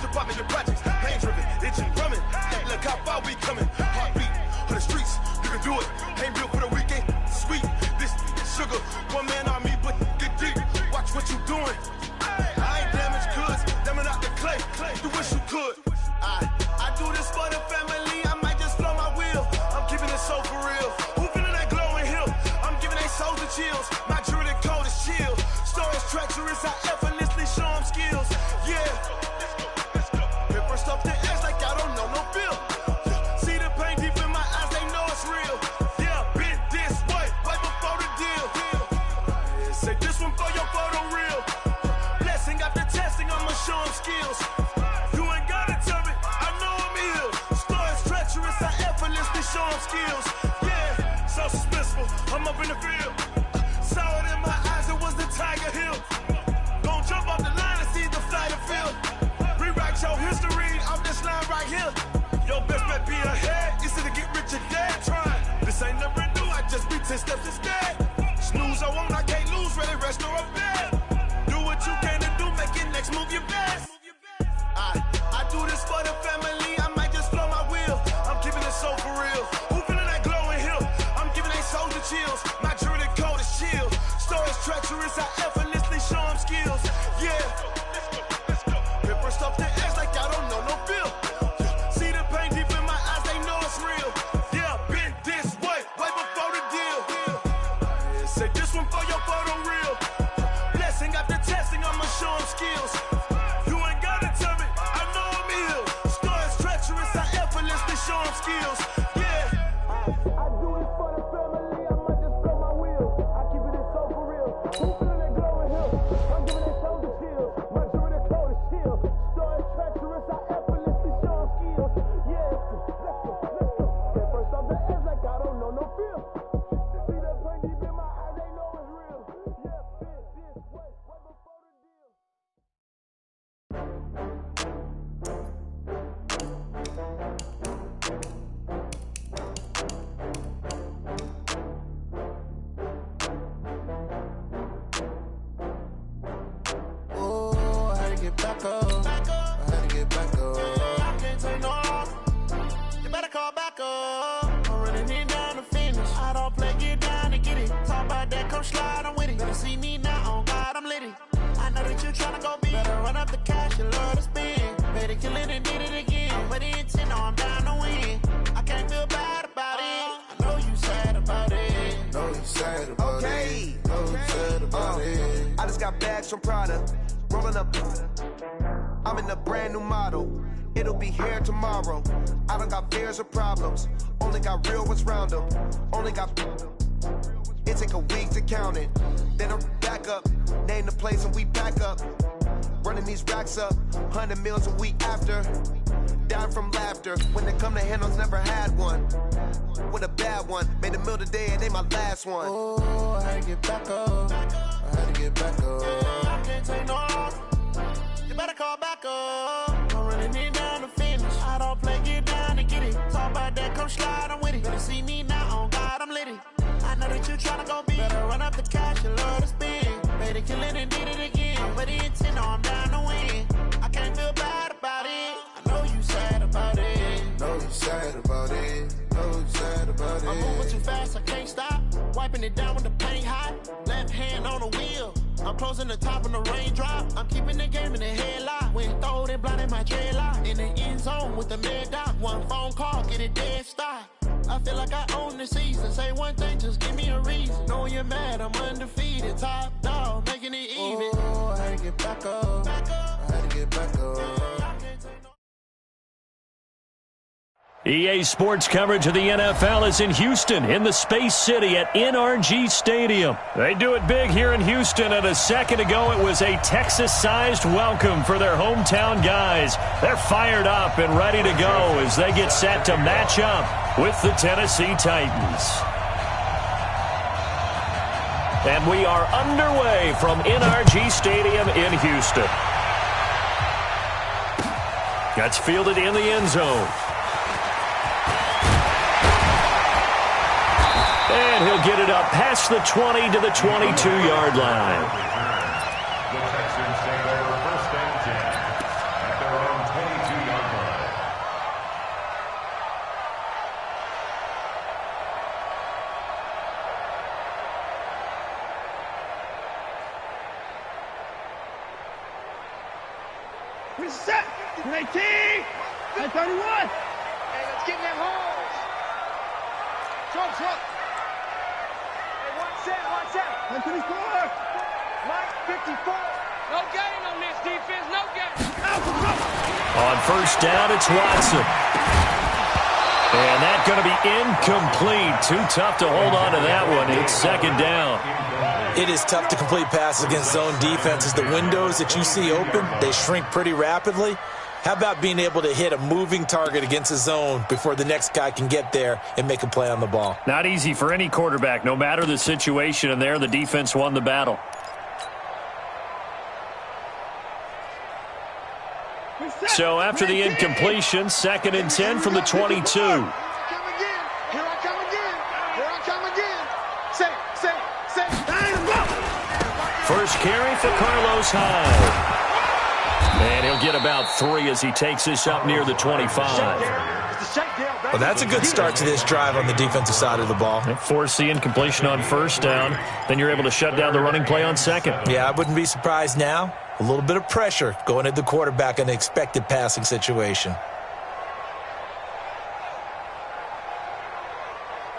Push the button in your projects. Pain driven, itching, drumming. Look how far we coming. Heartbeat on the streets. You can do it. Ain't built for the weekend. Sweet. This sugar. One man army, but get deep. Watch what you doing. I ain't damaged goods. Damn it out the clay. You wish you could. I do this for the family. I might just blow my wheel. I'm keeping it so for real. Who feeling that glowing hill? I'm giving they souls the chills. My jewelry code is chill. Stories treacherous. I effortlessly show them skills. Yeah. Hit first up the edge like I don't know no feel. See the pain deep in my eyes. They know it's real. Yeah, been this way before the deal. Say this one for your photo real. Blessing after testing. I'ma show them skills. You ain't gotta tell me. I know I'm ill. Stories treacherous. I effortlessly show them skills. Yeah, so suspenseful. I'm up in the field. Saw it in my eyes. It was the Tiger Hill. Gon' jump off the line and see the flight of field. Rewrite your history off this line right here. Your best bet be ahead. Easy to get rich or dead trying. This ain't never new. I just be 10 steps instead. Snooze I won't. I can't lose. Ready, rest or a bed. Do what you can to do. Make your next move your best. I do this for the family. I might just blow my wheel. I'm keeping it so for real. Who feeling that glowing hill? I'm giving they souls the chills. My jewelry code is chill. Stories treacherous. I effortlessly show them skills. Yeah. Hit first off the edge like I don't know no feel. See the pain deep in my eyes. They know it's real. Yeah, been this way before the deal. Say this one for your photo real. Blessing after testing. I'ma show them skills. You ain't gotta tell me. I know I'm ill. Stories treacherous. I effortlessly show them skills. Yeah. I do this for the family. I might just blow my wheel. I keep it so for real. Who feeling that glowing hill? I'm giving they souls the chills. My jewelry code is chill. Stories treacherous. I effortlessly show them skills. Yeah. Let's go. Get first off the edge like I don't know no feel. See that pain deep in my eyes. They know it's real. Yeah, been this way before the deal. Oh, I had to get back up. I had to get back up. I can't take no loss. You better call back up. I'm running it down to finish. I don't play, get down to get it. Talk about that, come slide, I'm with it. Better see me now, on God, I'm lit it. I know that you tryna go big. Better run up the cash, you love to spend. Better kill it and did it again. Put it in 10, no, I'm down to win. I can't feel bad about it. I know you sad about it. Know you sad about it. Know you sad about it. I just got bags from Prada, rolling up. I'm in a brand new model. It'll be here tomorrow. I don't got fears or problems. Only got real ones round them. Only got. It take a week to count it. Then I'm back up. Name the place and we back up. Running these racks up. 100 meals a week after. Down from laughter. When they come to handles, never had one. With a bad one. Made a meal today and they my last one. Oh, I had to get back up. I had to get back up. I can't take no loss. You better call back up. I'm running it down to finish. I don't play, get down to get it. Talk about that, come slide, I'm with it. Better see me now, on God, I'm lit it. I know that you tryna go big. Better run up the cash, you love to spend. Better kill it and did it again. Put it in 10, no, I'm down to win. I can't feel bad about it. I know you sad about it. Know you sad about it. Know you sad about it. I'm moving too fast, I can't stop. Wiping it down with the paint hot. Left hand on the wheel. I'm closing the top of the raindrop. I'm keeping the game in the headlock. When throwed and blinded my dreadlock. In the end zone with the mad dot. One phone call, get it dead stop. I feel like I own the season. Say one thing, just give me a reason. Knowing you're mad, I'm undefeated. Top dog, making it even. Oh, I had to get back up. I had to get back up. EA Sports coverage of the NFL is in Houston, in the Space City at NRG Stadium. They do it big here in Houston, and a second ago it was a Texas-sized welcome for their hometown guys. They're fired up and ready to go as they get set to match up with the Tennessee Titans. And we are underway from NRG Stadium in Houston. Gets fielded in the end zone. And he'll get it up past the 20 to the 22-yard line. The Texans take over first and 10 at their own Reset. 18. 31. Hey, let's get in them holes. Trump. Hey, 1 set. 124. Mike, 54. No gain on this defense. No gain. On first down, it's Watson. And that's going to be incomplete. Too tough to hold on to that one. It's second down. It is tough to complete passes against zone defenses. The windows that you see open, they shrink pretty rapidly. How about being able to hit a moving target against a zone before the next guy can get there and make a play on the ball? Not easy for any quarterback, no matter the situation. And there, the defense won the battle. So after the incompletion, 2nd and 10 from the 22. Here I come again. Say. First carry for Carlos Hyde. And he'll get about 3 as he takes this up near the 25. Well, that's a good start to this drive on the defensive side of the ball. Force the incompletion on first down. Then you're able to shut down the running play on second. Yeah, I wouldn't be surprised now. A little bit of pressure going at the quarterback in an expected passing situation.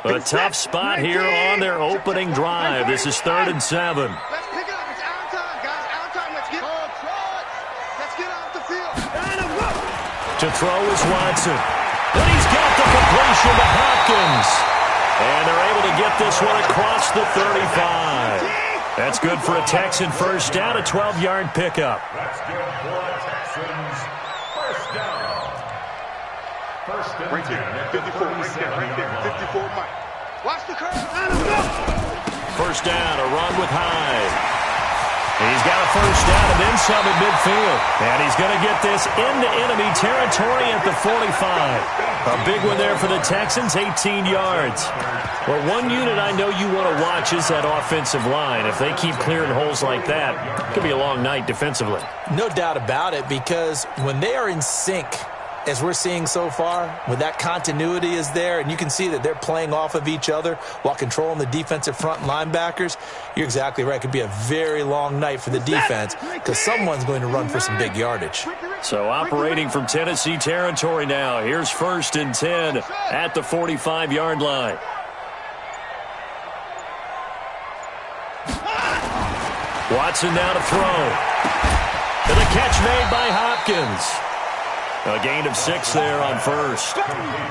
A tough spot here on their opening drive. This is 3rd and 7. Let's pick it up. It's our time, guys. Our time. Let's get off the field. To throw is Watson. And he's got the completion to Hopkins. And they're able to get this one across the 35. That's good for a Texan first down, a 12-yard pickup. That's good for a Texans first down. First and right there, 54, right there, 54, Mike. Watch the curve. First down, a run with Hyde. He's got a first down and then some at midfield. And he's going to get this into enemy territory at the 45. A big one there for the Texans, 18 yards. Well, one unit I know you want to watch is that offensive line. If they keep clearing holes like that, it could be a long night defensively. No doubt about it, because when they are in sync, as we're seeing so far, when that continuity is there, and you can see that they're playing off of each other while controlling the defensive front linebackers, you're exactly right. It could be a very long night for the defense because someone's going to run for some big yardage. So operating from Tennessee territory now. Here's 1st and 10 at the 45-yard line. Watson now to throw. And the catch made by Hopkins. A gain of 6 there on first.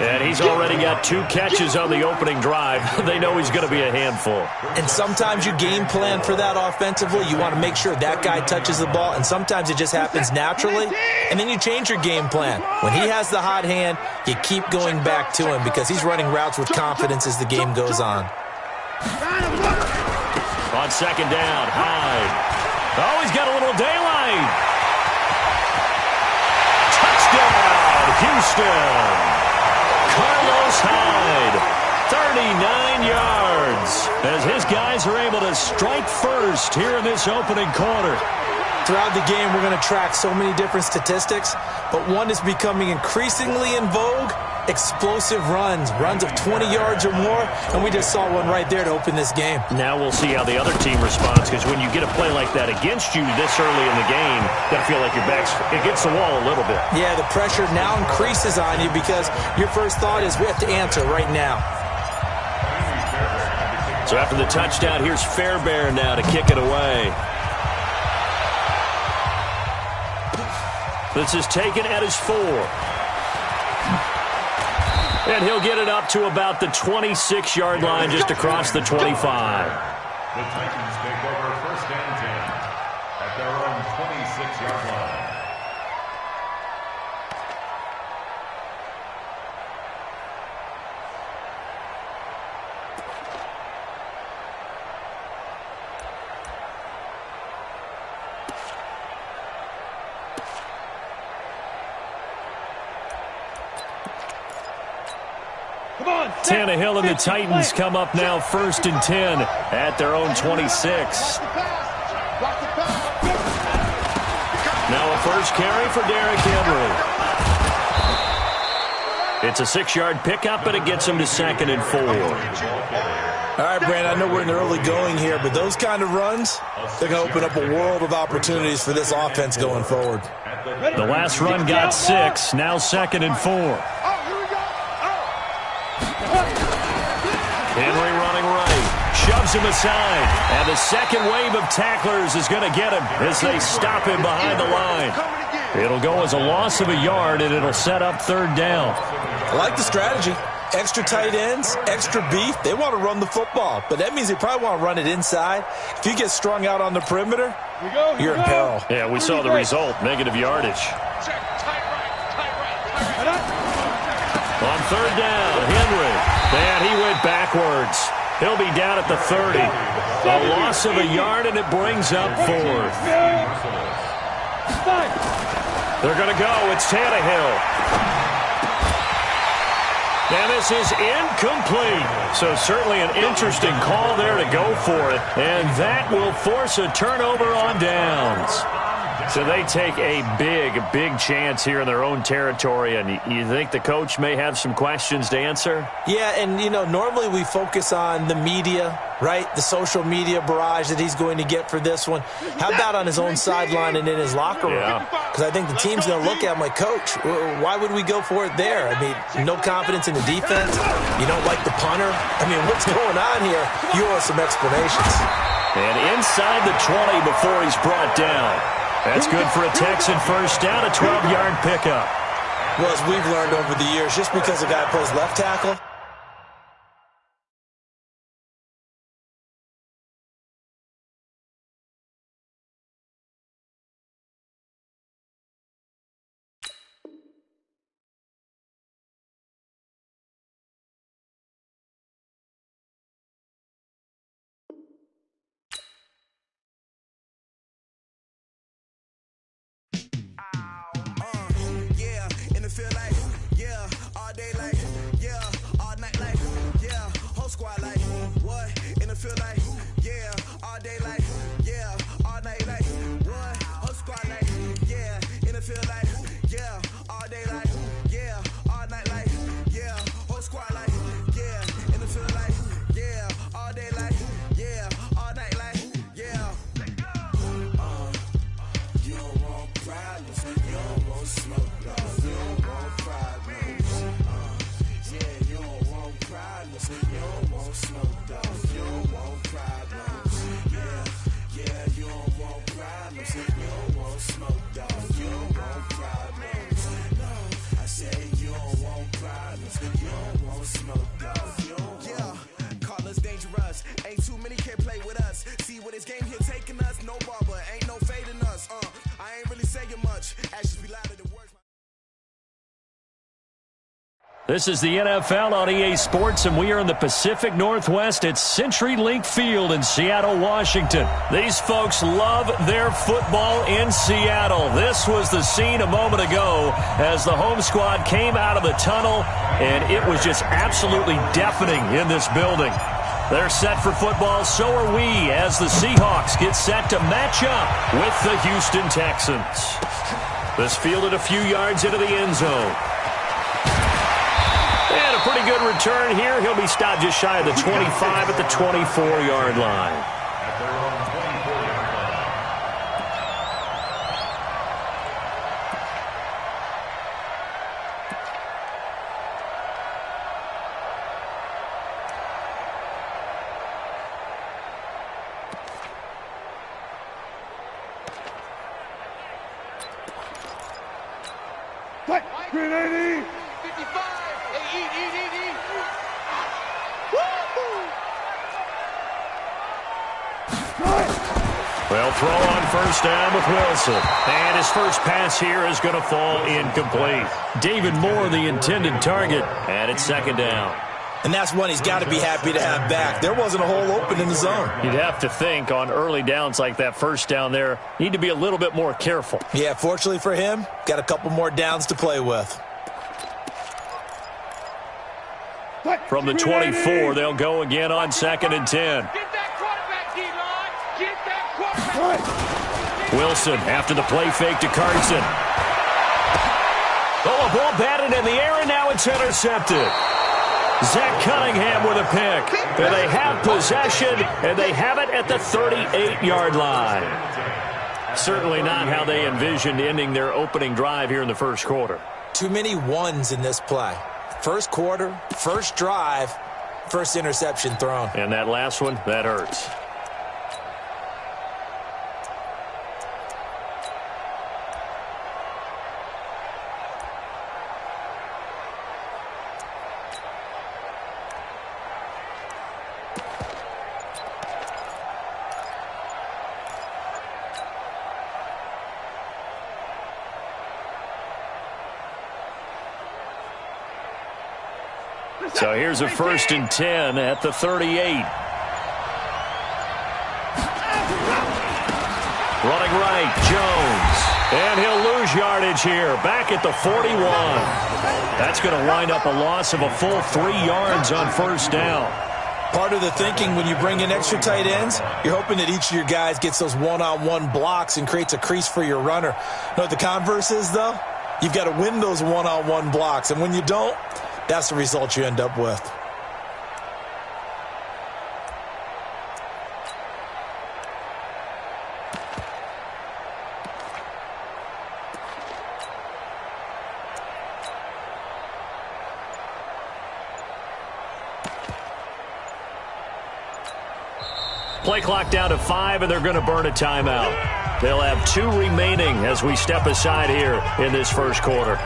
And he's already got 2 catches on the opening drive. They know he's going to be a handful. And sometimes you game plan for that offensively. You want to make sure that guy touches the ball, and sometimes it just happens naturally. And then you change your game plan. When he has the hot hand, you keep going back to him because he's running routes with confidence as the game goes on. On second down, Hyde. Oh, he's got a little daylight. Touchdown, Houston. Carlos Hyde, 39 yards, as his guys are able to strike first here in this opening quarter. Throughout the game, we're going to track so many different statistics, but one is becoming increasingly in vogue: explosive runs of 20 yards or more, and we just saw one right there to open this game. Now we'll see how the other team responds, because when you get a play like that against you this early in the game, you got to feel like your back's against the wall a little bit. Yeah, the pressure now increases on you because your first thought is we have to answer right now. So after the touchdown, here's Fairbairn now to kick it away. This is taken at his 4. And he'll get it up to about the 26-yard line, just across the 25. The Titans take over 1st and 10 at their own 26-yard line. Tannehill and the Titans come up now 1st and 10 at their own 26. Now a first carry for Derrick Henry. It's a 6-yard pickup, and it gets him to 2nd and 4. All right, Brandon, I know we're in the early going here, but those kind of runs, they're going to open up a world of opportunities for this offense going forward. The last run got 6, now 2nd and 4. Henry running right, shoves him aside, and the second wave of tacklers is going to get him as they stop him behind the line. It'll go as a loss of a yard, and it'll set up 3rd down. I like the strategy. Extra tight ends, extra beef. They want to run the football, but that means they probably want to run it inside. If you get strung out on the perimeter, you're in peril. Yeah, we saw the result, negative yardage. On 3rd down, Henry. And he went backwards. He'll be down at the 30. A loss of a yard, and it brings up 4th. They're going to go. It's Tannehill. And this is incomplete. So certainly an interesting call there to go for it. And that will force a turnover on downs. So they take a big chance here in their own territory. And you think the coach may have some questions to answer? Yeah, and, normally we focus on the media, right? The social media barrage that he's going to get for this one. How about on his own sideline and in his locker room? Because I think the team's going to look at him like, Coach, why would we go for it there? I mean, no confidence in the defense? You don't like the punter? I mean, what's going on here? You owe us some explanations. And inside the 20 before he's brought down. That's good for a Texan first down, a 12-yard pickup. Well, as we've learned over the years, just because a guy plays left tackle, This is the NFL on EA Sports, and we are in the Pacific Northwest at CenturyLink Field in Seattle, Washington. These folks love their football in Seattle. This was the scene a moment ago as the home squad came out of the tunnel, and it was just absolutely deafening in this building. They're set for football, so are we, as the Seahawks get set to match up with the Houston Texans. This fielded a few yards into the end zone. And a pretty good return here. He'll be stopped just shy of the 25 at the 24-yard line. Well, throw on first down with Wilson. And his first pass here is going to fall incomplete. David Moore, the intended target, and it's second down. And that's one he's got to be happy to have back. There wasn't a hole open in the zone. You'd have to think on early downs like that first down there, need to be a little bit more careful. Yeah, fortunately for him, got a couple more downs to play with. From the 24, they'll go again on 2nd and 10. Wilson after the play fake to Carson. Oh, a ball batted in the air, and now it's intercepted. Zach Cunningham with a pick. And they have possession, and they have it at the 38-yard line. Certainly not how they envisioned ending their opening drive here in the first quarter. Too many ones in this play. First quarter, first drive, first interception thrown. And that last one, that hurts. So here's a 1st and 10 at the 38. Running right, Jones. And he'll lose yardage here, back at the 41. That's going to wind up a loss of a full 3 yards on first down. Part of the thinking when you bring in extra tight ends, you're hoping that each of your guys gets those one-on-one blocks and creates a crease for your runner. You know what the converse is, though? You've got to win those one-on-one blocks, and when you don't, that's the result you end up with. Play clock down to 5, and they're going to burn a timeout. They'll have 2 remaining as we step aside here in this first quarter.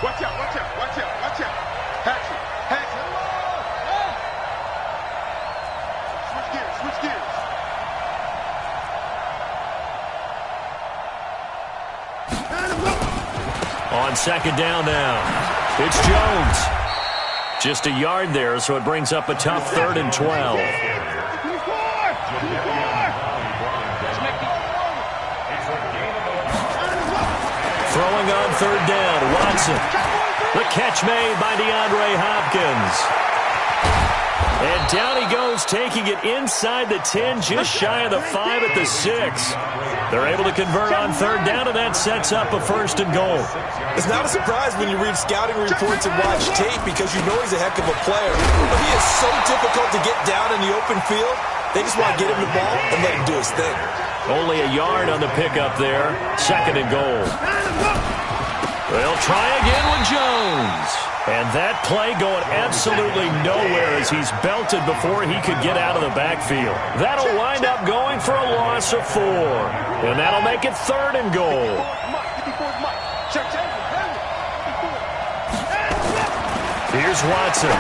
Watch out, watch out, watch out, watch out. Action, action. Switch gears, switch gears. On second down now, it's Jones. Just a yard there, so it brings up a tough 3rd and 12. Throwing on 3rd down, Watson. The catch made by DeAndre Hopkins. And down he goes, taking it inside the 10, just shy of the 5 at the 6. They're able to convert on 3rd down, and that sets up a 1st and goal. It's not a surprise when you read scouting reports and watch tape because you know he's a heck of a player. But he is so difficult to get down in the open field. They just want to get him the ball and let him do his thing. Only a yard on the pickup there. 2nd and goal. They'll try again with Jones. And that play going absolutely nowhere as he's belted before he could get out of the backfield. That'll wind up going for a loss of 4. And that'll make it 3rd and goal. Here's Watson.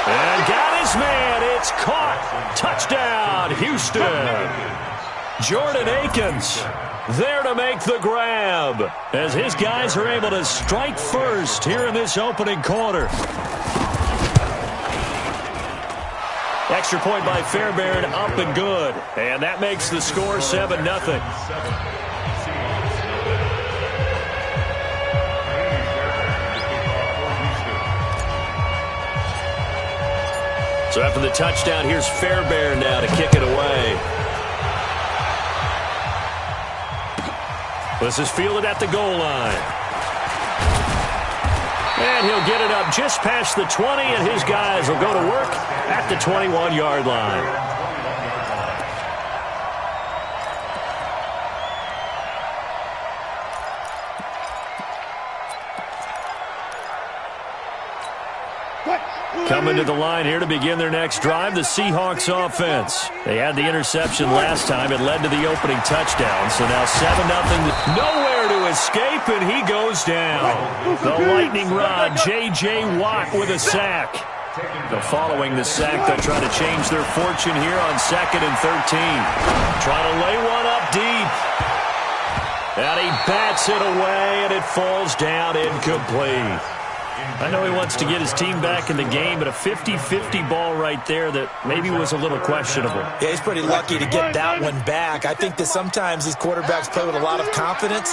And got his man. It's caught. Touchdown, Houston. Jordan Akins there to make the grab as his guys are able to strike first here in this opening quarter. Extra point by Fairbairn, up and good. And that makes the score 7-0. So after the touchdown, here's Fairbairn now to kick it away. This is fielded at the goal line. And he'll get it up just past the 20, and his guys will go to work at the 21-yard line. Coming to the line here to begin their next drive, the Seahawks offense. They had the interception last time. It led to the opening touchdown. So now 7-0. Nowhere to escape, and he goes down. The lightning rod, J.J. Watt with a sack. Following the sack, they'll try to change their fortune here on 2nd and 13. Try to lay one up deep. And he bats it away, and it falls down incomplete. I know he wants to get his team back in the game, but a 50-50 ball right there that maybe was a little questionable. Yeah, he's pretty lucky to get that one back. I think that sometimes these quarterbacks play with a lot of confidence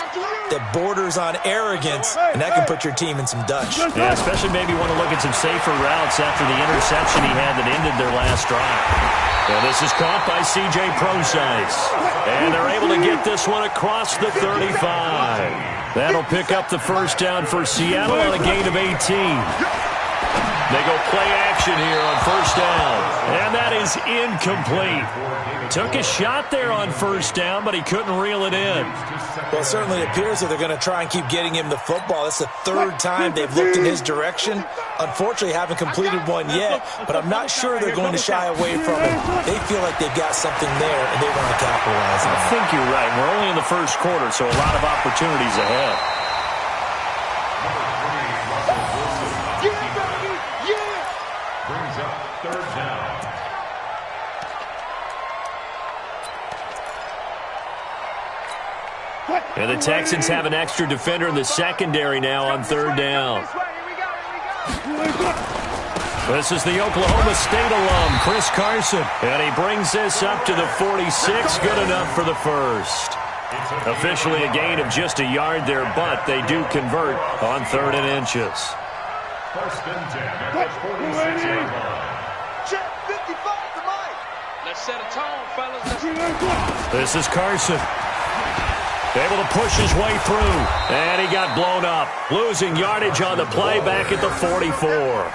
that borders on arrogance, and that can put your team in some dutch. Yeah, especially maybe want to look at some safer routes after the interception he had that ended their last drive. And this is caught by C.J. Procise. And they're able to get this one across the 35. That'll pick up the first down for Seattle on a gain of 18. They go play action here on first down. And that is incomplete. Took a shot there on first down, but he couldn't reel it in. Well, it certainly appears that they're going to try and keep getting him the football. That's the third time they've looked in his direction. Unfortunately, haven't completed one yet, but I'm not sure they're going to shy away from it. They feel like they've got something there, and they want to capitalize on it. I think you're right. We're only in the first quarter, so a lot of opportunities ahead. Brings up third down. And the Texans have an extra defender in the secondary now on third down. This is the Oklahoma State alum, Chris Carson. And he brings this up to the 46. Good enough for the first. Officially a gain of just a yard there, but they do convert on 3rd and inches. First and 10 at the 46-yard line. Check 55 to Mike. Let's set a tone, fellas. This is Carson. Able to push his way through. And he got blown up. Losing yardage on the play back at the 44.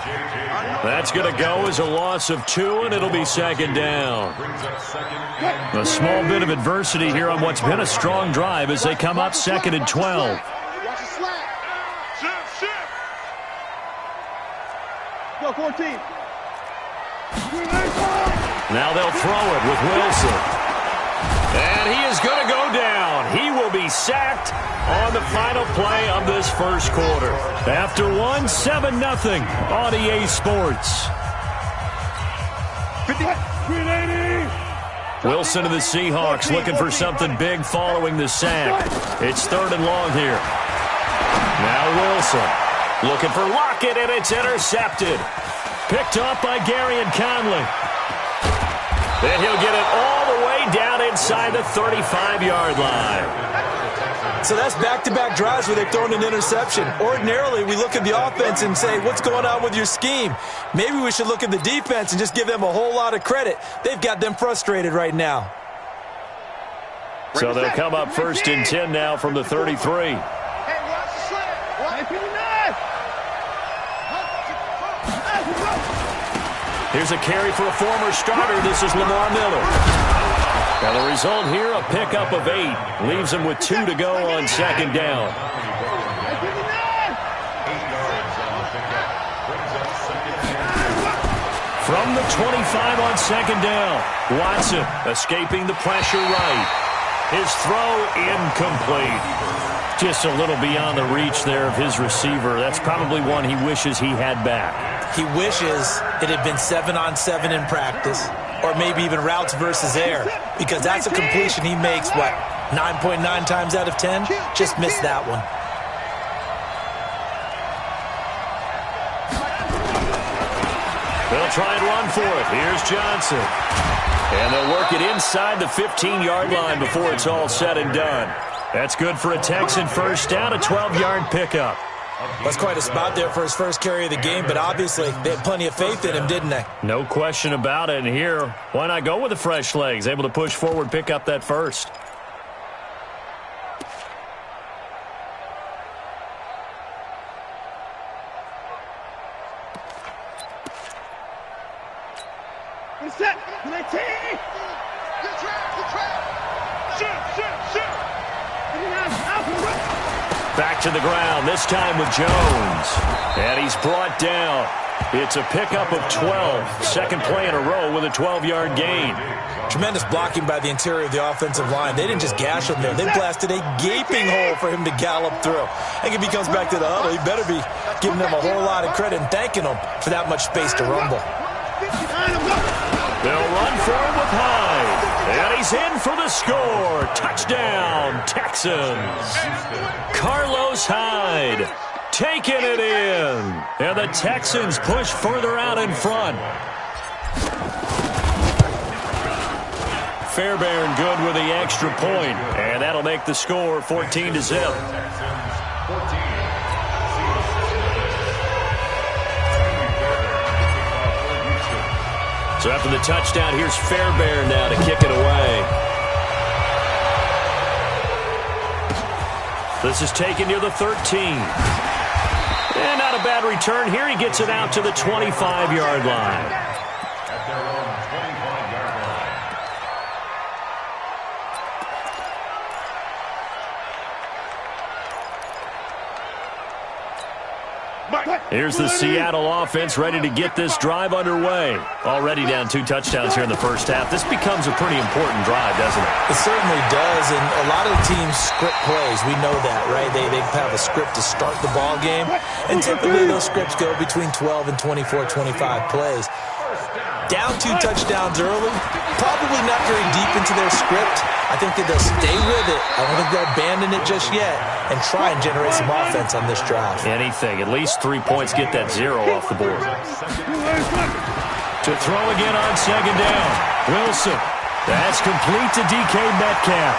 That's going to go as a loss of 2, and it'll be second down. A small bit of adversity here on what's been a strong drive as they come up 2nd and 12. Go 14. Now they'll throw it with Wilson. And he is going to go down. He will be sacked on the final play of this first quarter. After 7-0 on EA Sports. 50. Wilson of the Seahawks looking for something big following the sack. It's 3rd and long here. Now Wilson looking for Lockett, and it's intercepted. Picked off by Gary and Conley. Then he'll get it all the way down inside the 35-yard line. So that's back-to-back drives where they've thrown an interception. Ordinarily, we look at the offense and say, what's going on with your scheme? Maybe we should look at the defense and just give them a whole lot of credit. They've got them frustrated right now. So they'll come up 1st and 10 now from the 33. Hey, watch the slant. 59. Here's a carry for a former starter. This is Lamar Miller. Now the result here, a pickup of 8. Leaves him with 2 to go on 2nd down. From the 25 on 2nd down. Watson escaping the pressure right. His throw incomplete. Just a little beyond the reach there of his receiver. That's probably one he wishes he had back. He wishes it had been 7-on-7 in practice, or maybe even routes versus air, because that's a completion he makes, 9.9 times out of 10? Just missed that one. They'll try and run for it. Here's Johnson. And they'll work it inside the 15-yard line before it's all said and done. That's good for a Texan first down, a 12-yard pickup. That's quite a spot there for his first carry of the game, but obviously they had plenty of faith in him, didn't they? No question about it. And here, why not go with the fresh legs? Able to push forward, pick up that first. Set. 19. Good trap. Good trap. Shoot. Back to the ground, this time with Jones. And he's brought down. It's a pickup of 12. Second play in a row with a 12-yard gain. Tremendous blocking by the interior of the offensive line. They didn't just gash him there. They blasted a gaping hole for him to gallop through. I think if he comes back to the huddle, he better be giving them a whole lot of credit and thanking them for that much space to rumble. They'll run for him with Hyde. And he's in for the score. Touchdown, Texans. Carlos Hyde. Taking it in. And the Texans push further out in front. Fairbairn good with the extra point, and that'll make the score 14-0. So after the touchdown, here's Fairbairn now to kick it away. This is taken near the 13. And not a bad return here. He gets it out to the 25-yard line. At their own 25-yard line. Here's the Seattle offense ready to get this drive underway. Already down 2 touchdowns here in the first half. This becomes a pretty important drive, doesn't it? It certainly does, and a lot of the teams script plays. We know that, right? They have a script to start the ball game, and typically those scripts go between 12 and 24, 25 plays. Down 2 touchdowns early, probably not very deep into their script. I think that they'll stay with it. I don't think they'll abandon it just yet and try and generate some offense on this drive. Anything. At least 3 points, get that 0 off the board. To throw again on second down. Wilson. That's complete to DK Metcalf.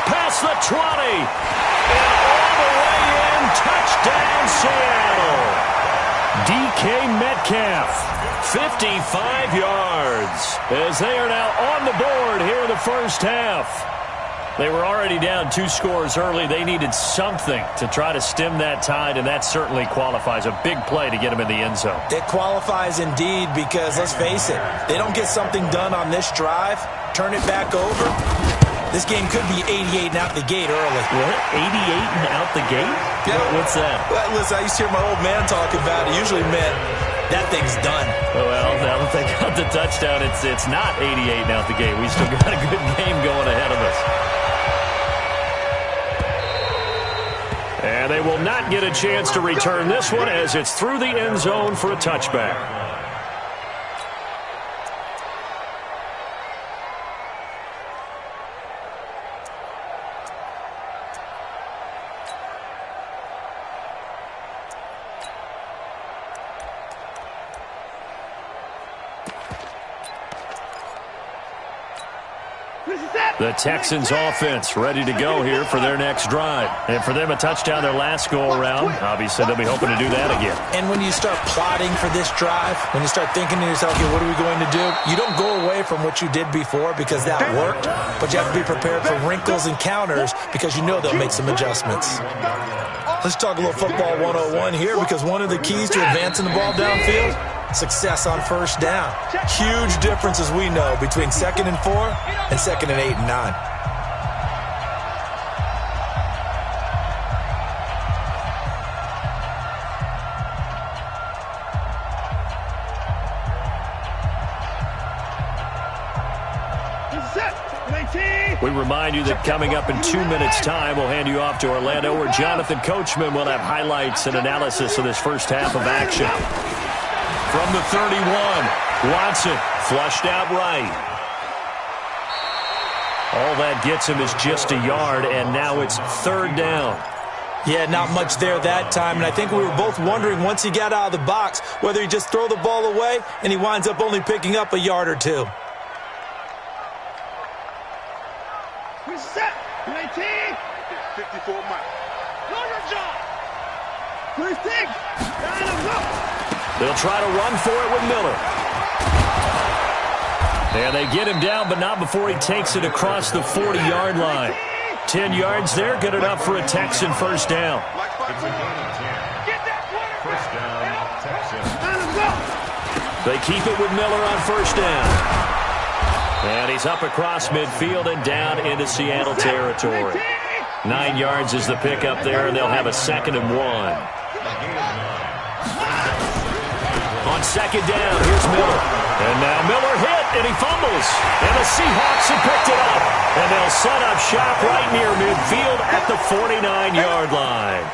Past the 20. And all the way in. Touchdown, Seattle. DK Metcalf. 55 yards as they are now on the board here in the first half. They were already down 2 scores early. They needed something to try to stem that tide, and that certainly qualifies. A big play to get them in the end zone. It qualifies indeed because, let's face it, they don't get something done on this drive, turn it back over. This game could be 88 and out the gate early. What? 88 and out the gate? Yeah. What's that? Well, listen, I used to hear my old man talk about it. Usually meant that thing's done. Well, now that they got the touchdown, it's not 88 and out the gate. We still got a good game going ahead of us. And they will not get a chance to return this one as it's through the end zone for a touchback. The Texans offense ready to go here for their next drive. And for them, a touchdown their last go-around. Obviously, they'll be hoping to do that again. And when you start plotting for this drive, when you start thinking to yourself, okay, what are we going to do? You don't go away from what you did before because that worked, but you have to be prepared for wrinkles and counters because you know they'll make some adjustments. Let's talk a little football 101 here because one of the keys to advancing the ball downfield, success on first down. Huge difference, as we know, between 2nd and 4 and 2nd and 8 and 9. We remind you that coming up in 2 minutes' time, we'll hand you off to Orlando, where Jonathan Coachman will have highlights and analysis of this first half of action. From the 31, Watson flushed out right. All that gets him is just a yard, and now it's 3rd down. Yeah, not much there that time, and I think we were both wondering once he got out of the box whether he just throw the ball away and he winds up only picking up a yard or 2. Set. 19. 54 miles. Go your job. 26. They'll try to run for it with Miller. And they get him down, but not before he takes it across the 40-yard line. 10 yards there, good enough for a Texan first down. It's a gain of 10. First down, Texans. They keep it with Miller on first down. And he's up across midfield and down into Seattle territory. 9 yards is the pickup there, and they'll have a 2nd and 1. On second down, here's Miller. And now Miller hit, and he fumbles. And the Seahawks have picked it up. And they'll set up shop right near midfield at the 49-yard line.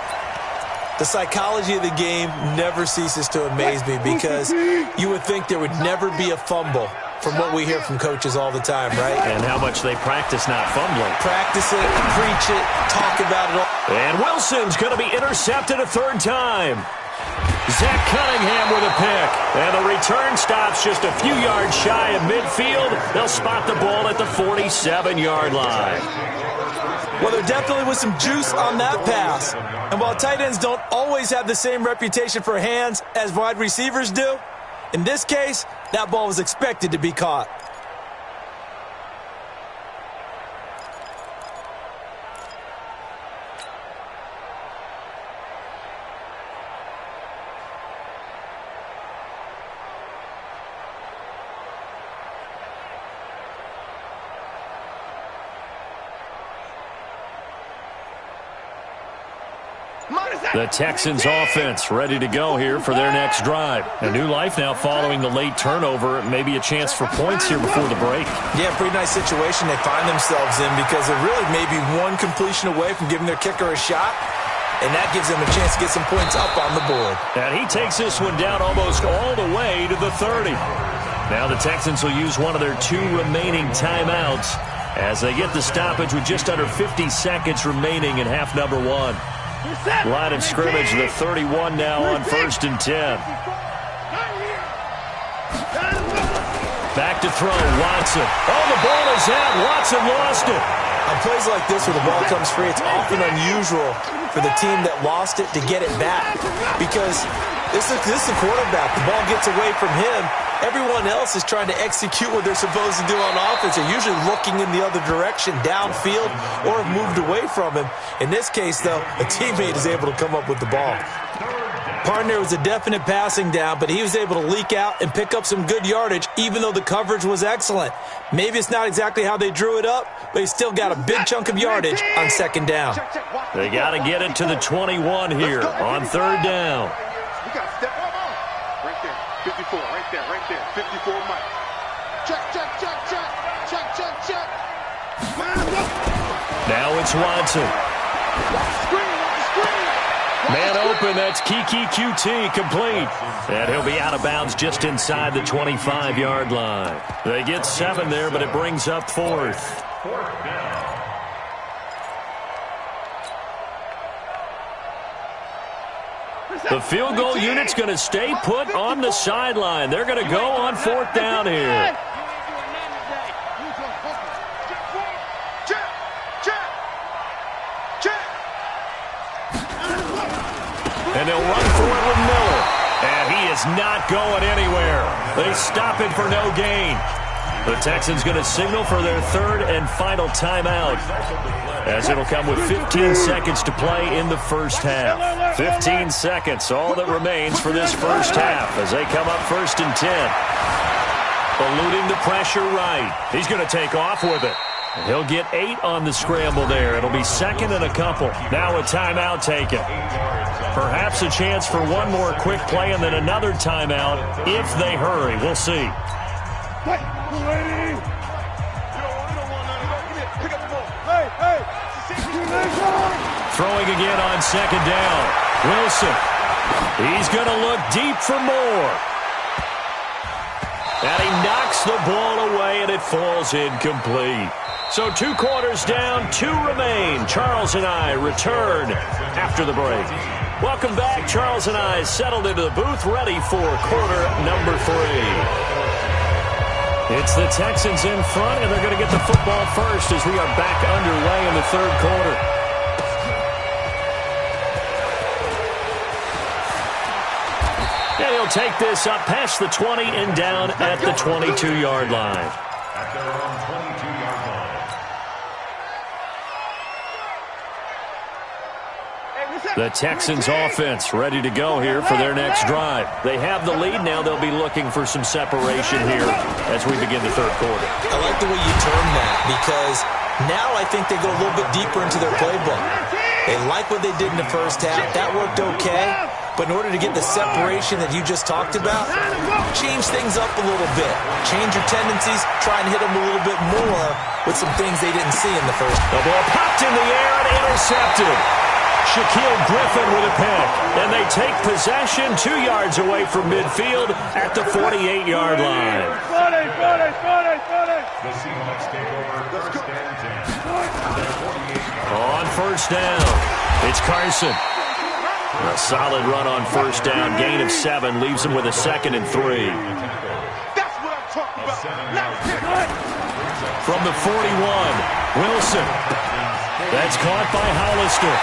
The psychology of the game never ceases to amaze me because you would think there would never be a fumble from what we hear from coaches all the time, right? And how much they practice not fumbling. Practice it, preach it, talk about it all. And Wilson's going to be intercepted a third time. Zach Cunningham with a pick. And the return stops just a few yards shy of midfield. They'll spot the ball at the 47-yard line. Well, there definitely was some juice on that pass. And while tight ends don't always have the same reputation for hands as wide receivers do, in this case, that ball was expected to be caught. The Texans offense ready to go here for their next drive. A new life now following the late turnover. Maybe a chance for points here before the break. Yeah, pretty nice situation they find themselves in because they're really maybe one completion away from giving their kicker a shot. And that gives them a chance to get some points up on the board. And he takes this one down almost all the way to the 30. Now the Texans will use one of their 2 remaining timeouts as they get the stoppage with just under 50 seconds remaining in half number 1. Line of scrimmage, the 31 now on 1st and 10. Back to throw, Watson. Oh, the ball is out. Watson lost it. On plays like this where the ball comes free, it's often unusual for the team that lost it to get it back because this is the quarterback. The ball gets away from him. Everyone else is trying to execute what they're supposed to do on offense. They're usually looking in the other direction, downfield, or have moved away from him. In this case, though, a teammate is able to come up with the ball. Partner was a definite passing down, but he was able to leak out and pick up some good yardage, even though the coverage was excellent. Maybe it's not exactly how they drew it up, but he still got a big chunk of yardage on 2nd down. They got to get it to the 21 here on 3rd down. We got to step up. Right there. 54, right there, right there. 54 Mike. Check. Now it's Watson. Man open, that's Kiki QT complete. And he'll be out of bounds just inside the 25-yard line. They get 7 there, but it brings up 4th. The field goal unit's going to stay put on the sideline. They're going to go on 4th down here. And they'll run for it with Miller. And he is not going anywhere. They stop him for no gain. The Texans going to signal for their 3rd and final timeout, as it'll come with 15 seconds to play in the first half. 15 seconds, all that remains for this first half as they come up 1st and 10. Eluding the pressure right. He's going to take off with it. He'll get 8 on the scramble there. It'll be 2nd and a couple. Now a timeout taken. Perhaps a chance for one more quick play and then another timeout if they hurry. We'll see. Throwing again on 2nd down. Wilson. He's going to look deep for more. And he knocks the ball away, and it falls incomplete. So 2 quarters down, 2 remain. Charles and I return after the break. Welcome back. Charles and I settled into the booth, ready for quarter number 3. It's the Texans in front, and they're going to get the football first as we are back underway in the 3rd quarter. And he'll take this up past the 20 and down at the 22-yard line. At their own 22-yard line. The Texans offense ready to go here for their next drive. They have the lead. Now they'll be looking for some separation here as we begin the 3rd quarter. I like the way you term that because now I think they go a little bit deeper into their playbook. They like what they did in the first half. That worked okay. But in order to get the separation that you just talked about, change things up a little bit. Change your tendencies. Try and hit them a little bit more with some things they didn't see in the first. The ball popped in the air and intercepted. Shaquille Griffin with a pick. And they take possession 2 yards away from midfield at the 48-yard line. The Seahawks take over first and 10. On first down, it's Carson. A solid run on first down. Gain of 7 leaves him with a 2nd and 3. That's what I'm talking about. From the 41, Wilson. That's caught by Hollister.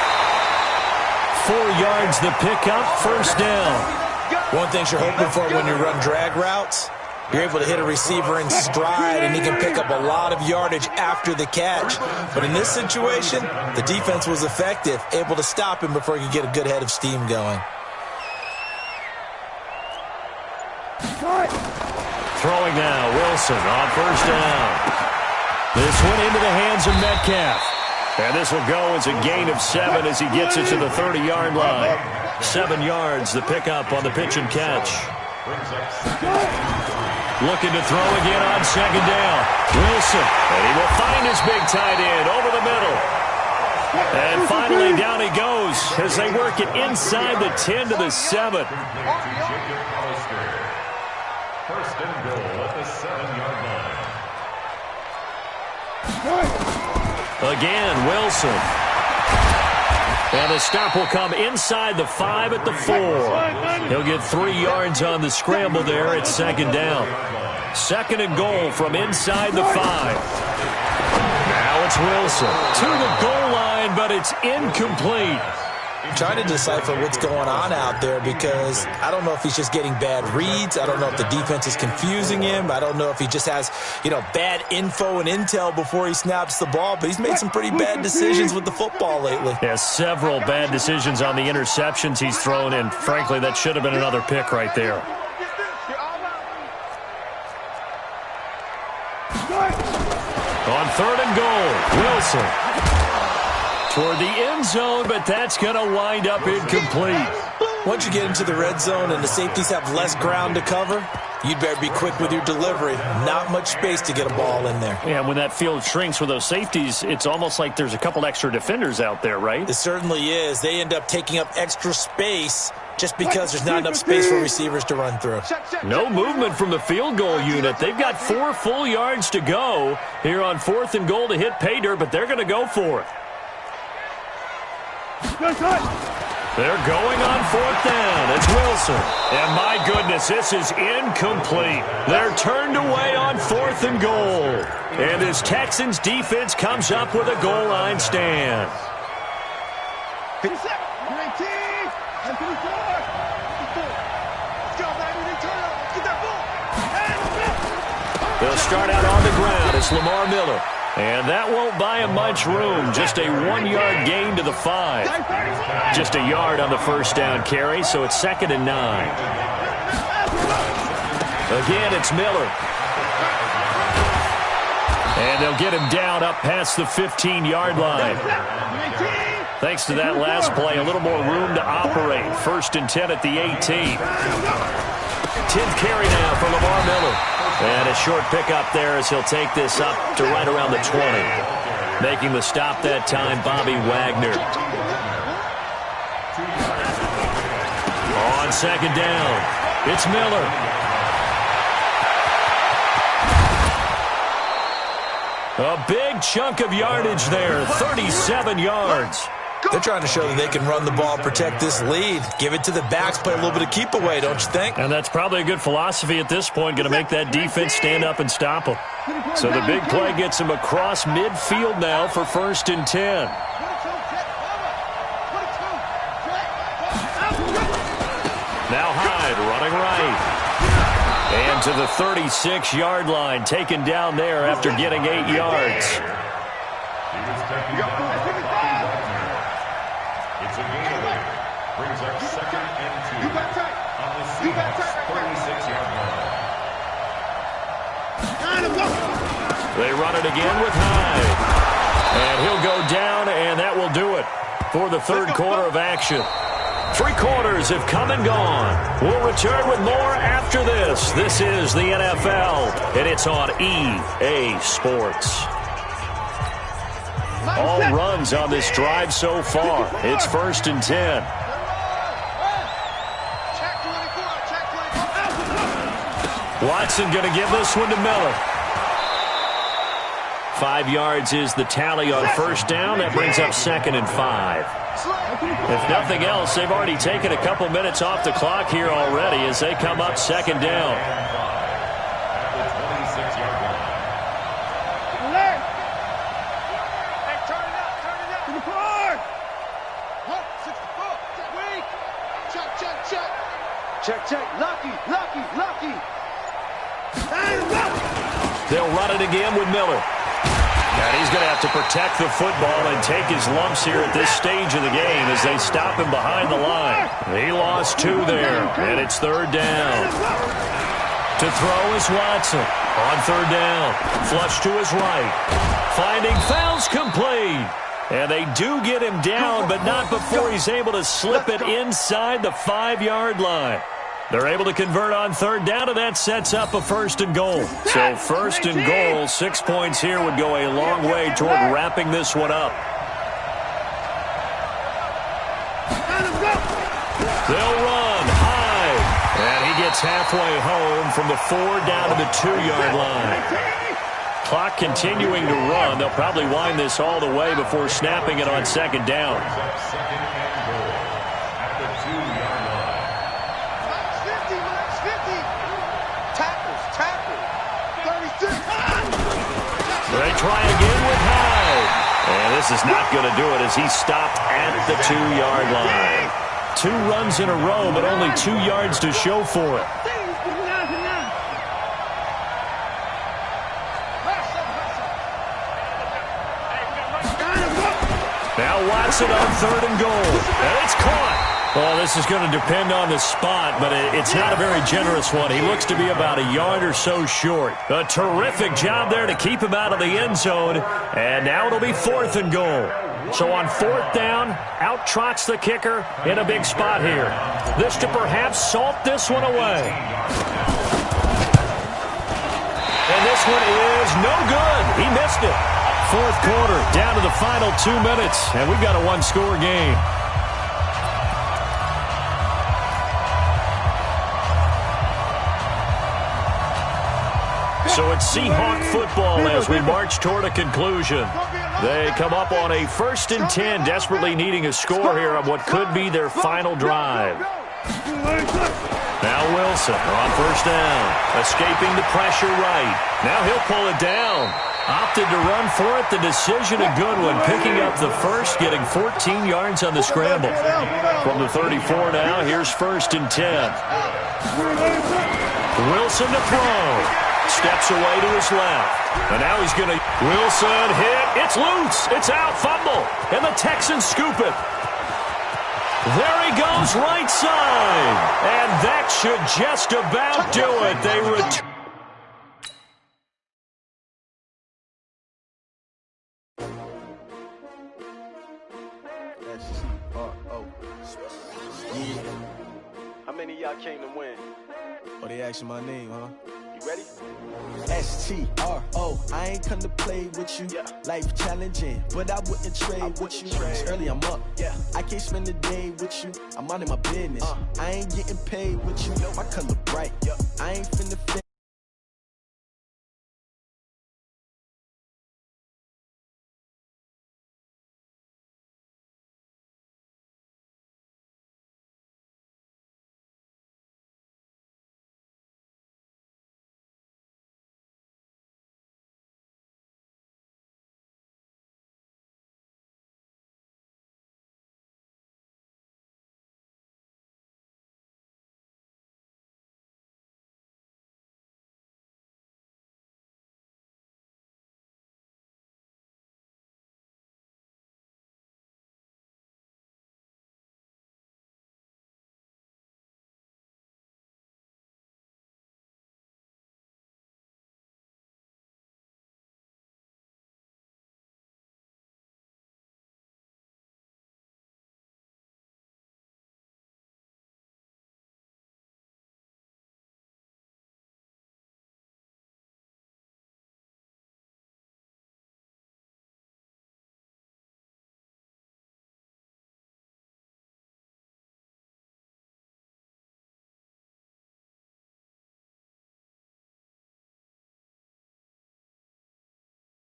4 yards the pickup, first down. One thing you're hoping for when you run drag routes, you're able to hit a receiver in stride, and he can pick up a lot of yardage after the catch. But in this situation, the defense was effective, able to stop him before he could get a good head of steam going. Throwing now, Wilson on first down. This one into the hands of Metcalf. And this will go as a gain of 7 as he gets it to the 30-yard line. 7 yards, the pickup on the pitch and catch. Looking to throw again on second down. Wilson, and he will find his big tight end over the middle. And finally down he goes as they work it inside the 10 to the 7. First and goal at the 7-yard line. Again, Wilson. And the stop will come inside the 5 at the 4. He'll get 3 yards on the scramble there at second down. 2nd and goal from inside the 5. Now it's Wilson to the goal line, but it's incomplete. I'm trying to decipher what's going on out there because I don't know if he's just getting bad reads. I don't know if the defense is confusing him. I don't know if he just has, bad info and intel before he snaps the ball. But he's made some pretty bad decisions with the football lately. Yeah, several bad decisions on the interceptions he's thrown, and frankly, that should have been another pick right there. On 3rd and goal, Wilson. Toward the end zone, but that's going to wind up incomplete. Once you get into the red zone and the safeties have less ground to cover, you'd better be quick with your delivery. Not much space to get a ball in there. Yeah, when that field shrinks with those safeties, it's almost like there's a couple extra defenders out there, right? It certainly is. They end up taking up extra space just because there's not enough space for receivers to run through. No movement from the field goal unit. They've got 4 full yards to go here on 4th and goal to hit pay dirt, but they're going to go for it. They're going on 4th down. It's Wilson. And my goodness, this is incomplete. They're turned away on 4th and goal. And this Texans defense comes up with a goal line stand. They'll start out on the ground. It's Lamar Miller. And that won't buy him much room. Just a 1-yard gain to the 5. Just a yard on the first down carry, so it's 2nd and 9. Again, it's Miller. And they'll get him down up past the 15-yard line. Thanks to that last play, a little more room to operate. 1st and 10 at the 18. 10th carry now for Lamar Miller. And a short pickup there as he'll take this up to right around the 20. Making the stop that time, Bobby Wagner. On 2nd down, it's Miller. A big chunk of yardage there, 37 yards. They're trying to show that they can run the ball, protect this lead. Give it to the backs, play a little bit of keep away, don't you think? And that's probably a good philosophy at this point, going to make that defense stand up and stop them. So the big play gets him across midfield now for 1st and 10. Now Hyde running right. And to the 36-yard line, taken down there after getting 8 yards. It's a gain away. Brings up 2nd and 2 on the Seahawks 36-yard line. They run it again with Hyde. And he'll go down, and that will do it for the 3rd quarter of action. 3 quarters have come and gone. We'll return with more after this. This is the NFL, and it's on EA Sports. all runs on this drive so far. It's 1st and 10. Watson going to give this one to Miller. 5 yards is the tally on 1st down. That brings up 2nd and 5. If nothing else, they've already taken a couple minutes off the clock here already as they come up 2nd down. Check. Lucky. They'll run it again with Miller. And he's going to have to protect the football and take his lumps here at this stage of the game as they stop him behind the line. He lost 2 there, and it's 3rd down. To throw is Watson. On 3rd down, flush to his right. Finding fouls complete. And they do get him down, but not before he's able to slip it inside the 5-yard line. They're able to convert on 3rd down, and that sets up a 1st and goal. So 1st and goal, 6 points here would go a long way toward wrapping this one up. They'll run high, and he gets halfway home from the 4 down to the 2-yard line. Clock continuing to run. They'll probably wind this all the way before snapping it on 2nd down. They try again with Hyde. And this is not going to do it as he stopped at the 2-yard line. 2 runs in a row, but only 2 yards to show for it. Now Watson on 3rd and goal. And it's caught. Well, this is going to depend on the spot, but it's not a very generous one. He looks to be about a yard or so short. A terrific job there to keep him out of the end zone. And now it'll be 4th and goal. So on 4th down, out trots the kicker in a big spot here. This to perhaps salt this one away. And this one is no good. He missed it. 4th quarter, down to the final 2 minutes, and we've got a 1-score game. So it's Seahawk football as we march toward a conclusion. They come up on a 1st and 10, desperately needing a score here on what could be their final drive. Now Wilson on 1st down, escaping the pressure right. Now he'll pull it down. Opted to run for it. The decision a good one, picking up the first, getting 14 yards on the scramble. From the 34 now, here's 1st and 10. Wilson to throw. Steps away to his left. And now he's going to... Wilson hit. It's loose. It's out. Fumble. And the Texans scoop it. There he goes, right side. And that should just about do it. They return. How many of y'all came to win? Oh, they asking my name, huh? You ready? S-T-R-O, I ain't come to play with you. Yeah. Life challenging, but I wouldn't trade with you. It's early, I'm up. Yeah. I can't spend the day with you. I'm minding my business. I ain't getting paid with you. My color bright. Yeah. I ain't finna